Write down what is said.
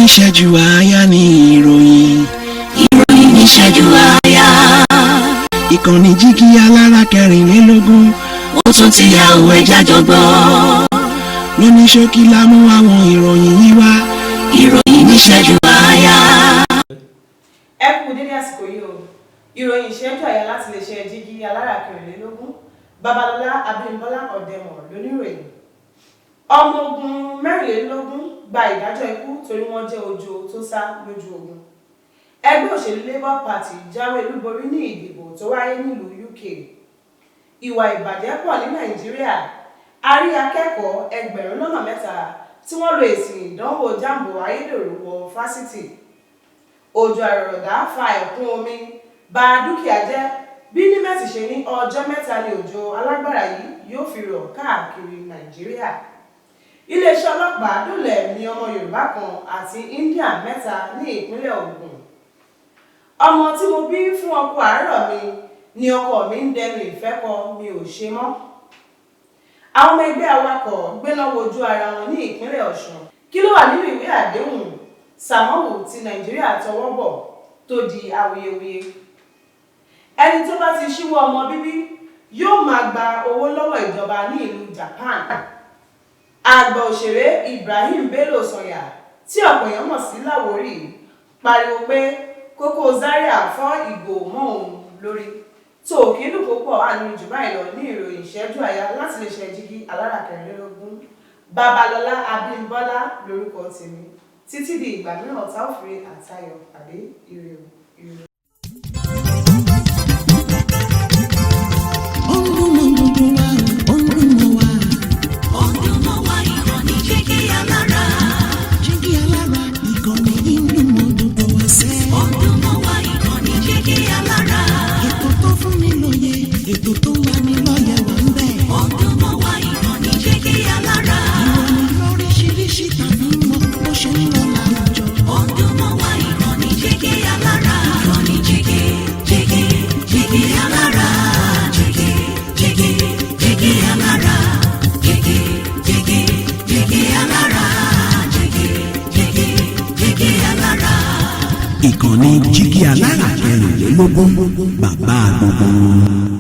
ìṣẹ́jú àáyá ni ìròyìn. ìròyìn ní ìṣẹ́jú àáyá. ìkànnì jígí alára 24. ó tún ti yá òwe jájọgbọ́. lóní ṣókí la mú àwọn ìròyìn yìí wá. ìròyìn ní ìṣẹ́jú àáyá. ẹ kú dédé àsìkò yìí o. ìròyìn ìṣẹ́jú àáyá láti lè ṣe jígí alára 24. Babalọlá Abímbọ́lá Ọ̀dẹ́mọ̀ lóníròyìn. Ọmọ ogun Merinlelogun gba ìdájọ́ ikú torí wọ́n jẹ́ ojo tó sá lójú ogun. Ẹgbẹ́ òṣèlú Labour Party jáwé olúborí ní ìdìbò tó wáyé nílùú UK. Ìwà ìbàjẹ́ pọ̀ ní Nàìjíríà. A rí akẹ́kọ̀ọ́ 3,000 tí wọ́n lo èsì ìdánwò jambo ayédèrú wọ fásitì. Òjò àrọ̀rọ̀dá fa ẹ̀kún omi ba dúkìá jẹ́. Bí nímẹ̀tì ṣe ní ọjọ́ 3 ní òjò alágbára yìí yóò fi rọ̀ káàkiri Nàìjíríà. Iléeṣẹ́ ọlọ́pàá dóòlà ẹ̀mí ọmọ Yorùbá kan àti India 3 ní ìpínlẹ̀ Ògùn. Ọmọ tí mo bí fún ọkọ àárọ̀ mi ni ọkọ mi ń dẹnu ìfẹ́ kọ mi ò ṣe mọ́. Àwọn ọmọ ẹgbẹ́ awakọ̀ gbéná wojú ara wọn ní ìpínlẹ̀ Ọ̀ṣun. Kí ló wà nínú ìwé àdéhùn Sàmọ́wù tí Nàìjíríà tọwọ́ bọ̀ tó di awuyewuye? Ẹni tó bá ti ṣíwọ́ ọmọ bíbí yóò máa gba owó lọ́wọ́ ìjọba ní ìlú Japan. Àgbà òṣèré Ibrahim Bello Sanya tí ọ̀pọ̀ èèyàn mọ̀ sí Láwórì pariwo pé Koko Zaria fọ́ ìgò mọ́ òun lórí. Tó kí lù púpọ̀ àánú jù báyìí lọ ní ìròyìn ìṣẹ́jú àáyá láti lè ṣe jígí alára 24. Babalọlá Abímbọ́lá lórúkọ tèmi. Títí di ìgbà mìíràn tá ò fi àtayọ̀ pàdé ire o. ètò tó wà ní lọ́yẹ̀ wà ń bẹ̀. ọdún mọ́ wá ìkànnì jígí alára. ìròyìn lóríṣiríṣi tàbí mọ bó ṣe ń lọ láwùjọ. ọdún mọ́ wá ìkànnì jígí alára. ìkànnì jígí jígí jígí alára. jígí jígí jígí alára. jígí jígí jígí alára. jígí jígí jígí alára. ìkànnì jígí alára 24 bàbá gbogbo.